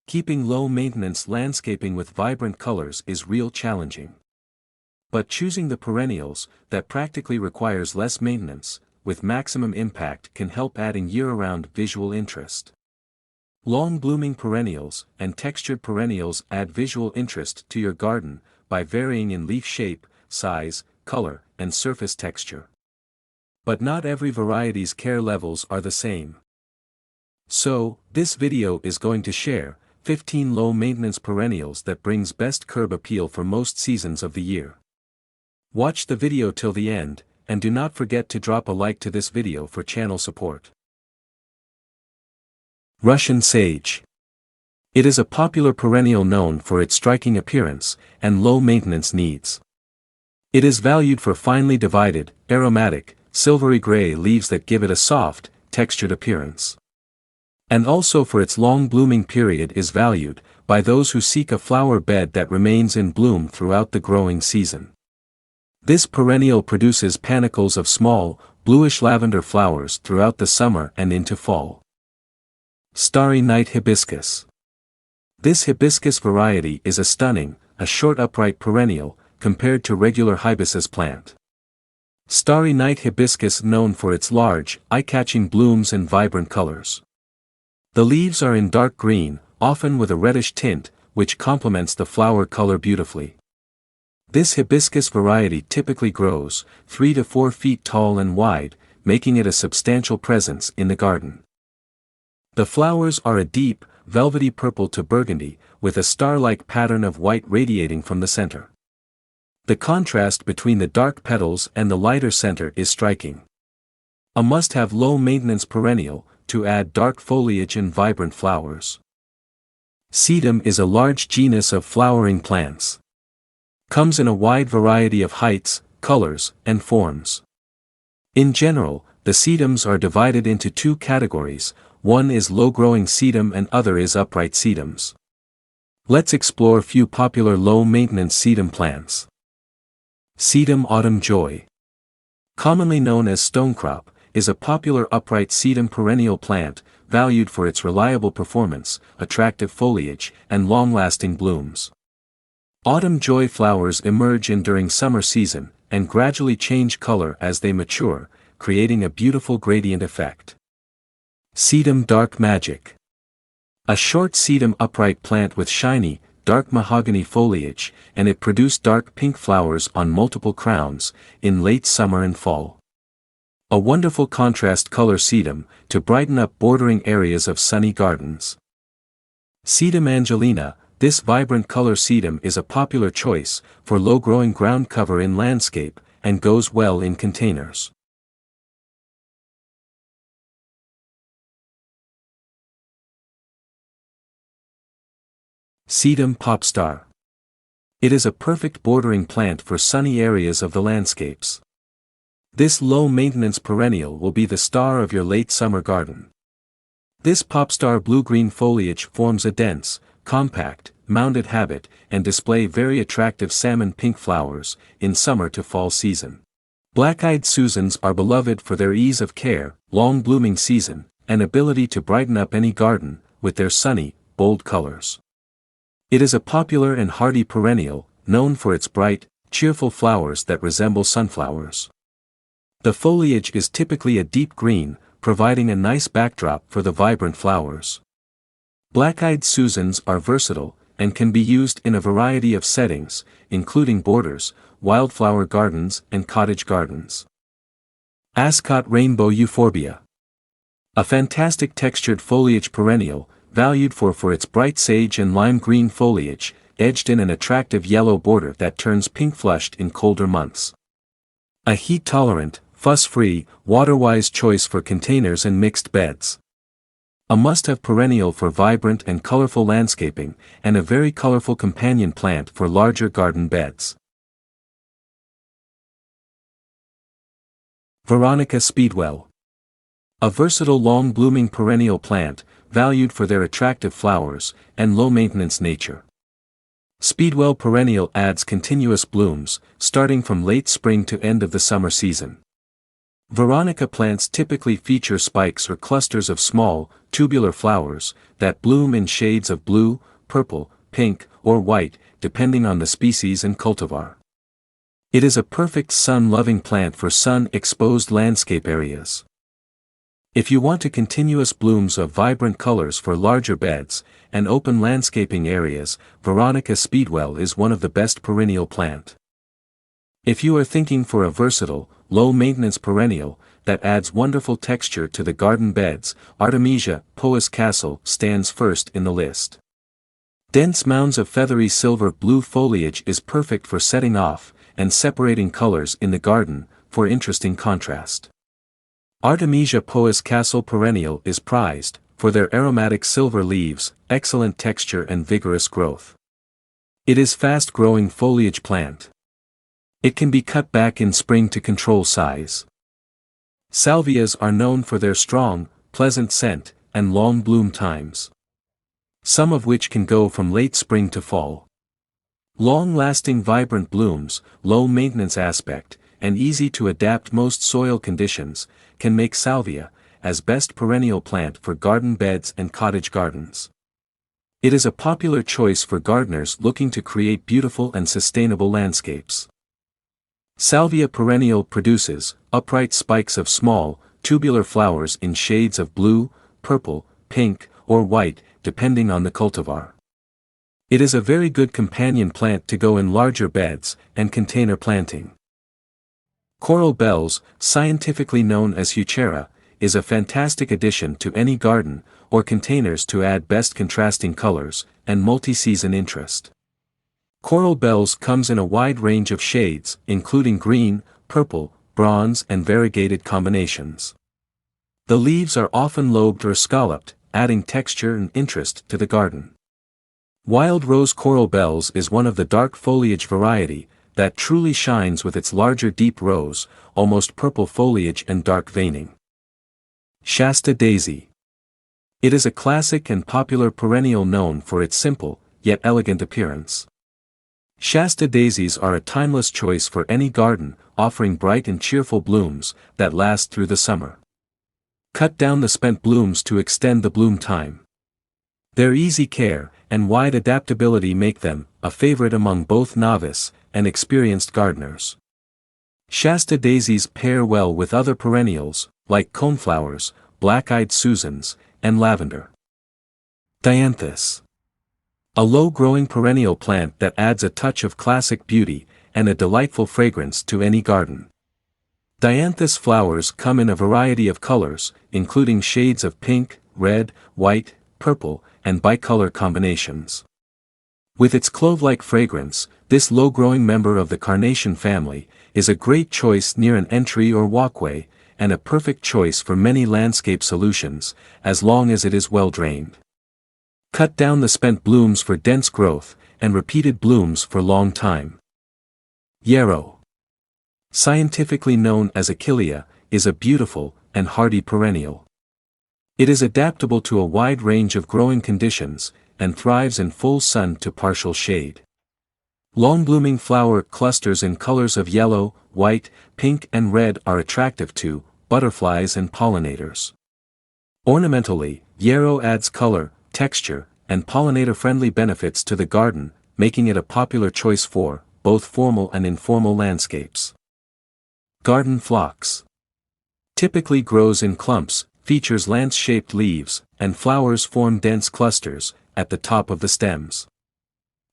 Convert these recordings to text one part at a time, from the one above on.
Keeping low-maintenance landscaping with vibrant colors is real challenging. But choosing the perennials that practically requires less maintenance, with maximum impact can help adding year-round visual interest. Long-blooming perennials and textured perennials add visual interest to your garden by varying in leaf shape, size, color, and surface texture. But not every variety's care levels are the same. So, this video is going to share 15 low-maintenance perennials that brings best curb appeal for most seasons of the year. Watch the video till the end, and do not forget to drop a like to this video for channel support. Russian Sage. It is a popular perennial known for its striking appearance and low maintenance needs. It is valued for finely divided, aromatic, silvery gray leaves that give it a soft, textured appearance. And also for its long blooming period is valued by those who seek a flower bed that remains in bloom throughout the growing season. This perennial produces panicles of small, bluish lavender flowers throughout the summer and into fall. Starry Night Hibiscus. This hibiscus variety is a short upright perennial, compared to regular hibiscus plant. Starry Night Hibiscus known for its large, eye-catching blooms and vibrant colors. The leaves are in dark green, often with a reddish tint, which complements the flower color beautifully. This hibiscus variety typically grows 3 to 4 feet tall and wide, making it a substantial presence in the garden. The flowers are a deep, velvety purple to burgundy, with a star-like pattern of white radiating from the center. The contrast between the dark petals and the lighter center is striking. A must-have low-maintenance perennial, to add dark foliage and vibrant flowers. Sedum is a large genus of flowering plants. Comes in a wide variety of heights, colors, and forms. In general, the sedums are divided into two categories. One is low-growing sedum and other is upright sedums. Let's explore few popular low-maintenance sedum plants. Sedum Autumn Joy. Commonly known as stonecrop, is a popular upright sedum perennial plant, valued for its reliable performance, attractive foliage, and long-lasting blooms. Autumn joy flowers emerge during summer season, and gradually change color as they mature, creating a beautiful gradient effect. Sedum Dark Magic. A short sedum upright plant with shiny, dark mahogany foliage, and it produced dark pink flowers on multiple crowns, in late summer and fall. A wonderful contrast color sedum, to brighten up bordering areas of sunny gardens. Sedum Angelina. This vibrant color sedum is a popular choice for low-growing ground cover in landscape, and goes well in containers. Sedum Popstar. It is a perfect bordering plant for sunny areas of the landscapes. This low-maintenance perennial will be the star of your late summer garden. This popstar blue-green foliage forms a dense, compact, mounded habit, and display very attractive salmon pink flowers, in summer to fall season. Black-eyed Susans are beloved for their ease of care, long blooming season, and ability to brighten up any garden, with their sunny, bold colors. It is a popular and hardy perennial, known for its bright, cheerful flowers that resemble sunflowers. The foliage is typically a deep green, providing a nice backdrop for the vibrant flowers. Black-eyed Susans are versatile, and can be used in a variety of settings, including borders, wildflower gardens, and cottage gardens. Ascot Rainbow Euphorbia. A fantastic textured foliage perennial, valued for its bright sage and lime green foliage, edged in an attractive yellow border that turns pink flushed in colder months. A heat-tolerant, fuss-free, water-wise choice for containers and mixed beds. A must-have perennial for vibrant and colorful landscaping, and a very colorful companion plant for larger garden beds. Veronica Speedwell. A versatile long-blooming perennial plant, valued for their attractive flowers, and low-maintenance nature. Speedwell perennial adds continuous blooms, starting from late spring to end of the summer season. Veronica plants typically feature spikes or clusters of small, tubular flowers, that bloom in shades of blue, purple, pink, or white, depending on the species and cultivar. It is a perfect sun-loving plant for sun-exposed landscape areas. If you want continuous blooms of vibrant colors for larger beds and open landscaping areas, Veronica Speedwell is one of the best perennial plant. If you are thinking for a versatile, low-maintenance perennial that adds wonderful texture to the garden beds, Artemisia Pois Castle stands first in the list. Dense mounds of feathery silver-blue foliage is perfect for setting off and separating colors in the garden for interesting contrast. Artemisia Pois Castle perennial is prized for their aromatic silver leaves, excellent texture and vigorous growth. It is fast-growing foliage plant. It can be cut back in spring to control size. Salvias are known for their strong, pleasant scent and long bloom times, some of which can go from late spring to fall. Long-lasting vibrant blooms, low maintenance aspect, and easy to adapt most soil conditions, can make salvia as best perennial plant for garden beds and cottage gardens. It is a popular choice for gardeners looking to create beautiful and sustainable landscapes. Salvia perennial produces upright spikes of small, tubular flowers in shades of blue, purple, pink, or white, depending on the cultivar. It is a very good companion plant to go in larger beds and container planting. Coral bells, scientifically known as Heuchera, is a fantastic addition to any garden or containers to add best contrasting colors and multi-season interest. Coral bells comes in a wide range of shades, including green, purple, bronze and variegated combinations. The leaves are often lobed or scalloped, adding texture and interest to the garden. Wild rose coral bells is one of the dark foliage variety that truly shines with its larger deep rose, almost purple foliage and dark veining. Shasta daisy. It is a classic and popular perennial known for its simple, yet elegant appearance. Shasta daisies are a timeless choice for any garden, offering bright and cheerful blooms that last through the summer. Cut down the spent blooms to extend the bloom time. Their easy care and wide adaptability make them a favorite among both novice and experienced gardeners. Shasta daisies pair well with other perennials, like coneflowers, black-eyed Susans, and lavender. Dianthus. A low-growing perennial plant that adds a touch of classic beauty and a delightful fragrance to any garden. Dianthus flowers come in a variety of colors, including shades of pink, red, white, purple, and bicolor combinations. With its clove-like fragrance, this low-growing member of the carnation family is a great choice near an entry or walkway, and a perfect choice for many landscape solutions, as long as it is well drained. Cut down the spent blooms for dense growth, and repeated blooms for long time. Yarrow. Scientifically known as Achillea, is a beautiful and hardy perennial. It is adaptable to a wide range of growing conditions, and thrives in full sun to partial shade. Long-blooming flower clusters in colors of yellow, white, pink and red are attractive to butterflies and pollinators. Ornamentally, yarrow adds color, texture, and pollinator-friendly benefits to the garden, making it a popular choice for both formal and informal landscapes. Garden phlox. Typically grows in clumps, features lance-shaped leaves, and flowers form dense clusters at the top of the stems.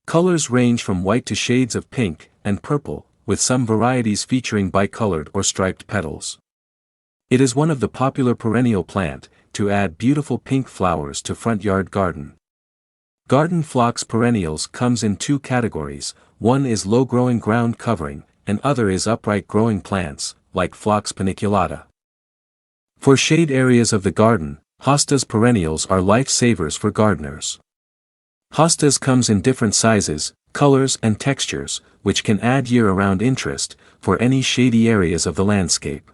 Colors range from white to shades of pink and purple, with some varieties featuring bicolored or striped petals. It is one of the popular perennial plant to add beautiful pink flowers to front yard garden. Garden phlox perennials comes in two categories, one is low-growing ground covering, and other is upright growing plants, like Phlox paniculata. For shade areas of the garden, hostas perennials are lifesavers for gardeners. Hostas comes in different sizes, colors and textures, which can add year-round interest for any shady areas of the landscape.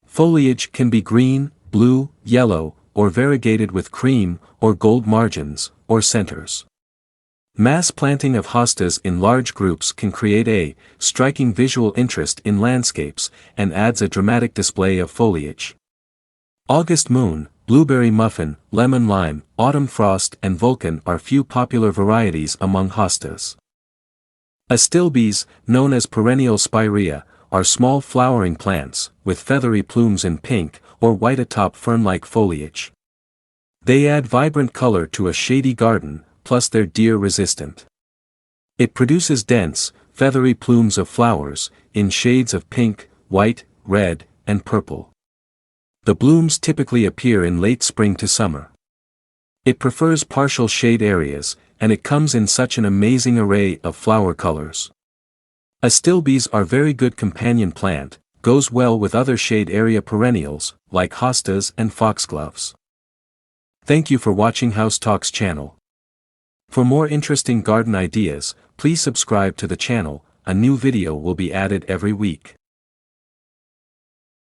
Foliage can be green, blue, yellow, or variegated with cream or gold margins or centers. Mass planting of hostas in large groups can create a striking visual interest in landscapes and adds a dramatic display of foliage. August moon, blueberry muffin, lemon lime, autumn frost and vulcan are few popular varieties among hostas. Astilbes, known as perennial spirea, are small flowering plants, with feathery plumes in pink or white atop fern-like foliage. They add vibrant color to a shady garden, plus they're deer-resistant. It produces dense, feathery plumes of flowers, in shades of pink, white, red, and purple. The blooms typically appear in late spring to summer. It prefers partial shade areas, and it comes in such an amazing array of flower colors. Astilbes are very good companion plant, goes well with other shade area perennials, like hostas and foxgloves. Thank you for watching House Talks channel. For more interesting garden ideas, please subscribe to the channel. A new video will be added every week.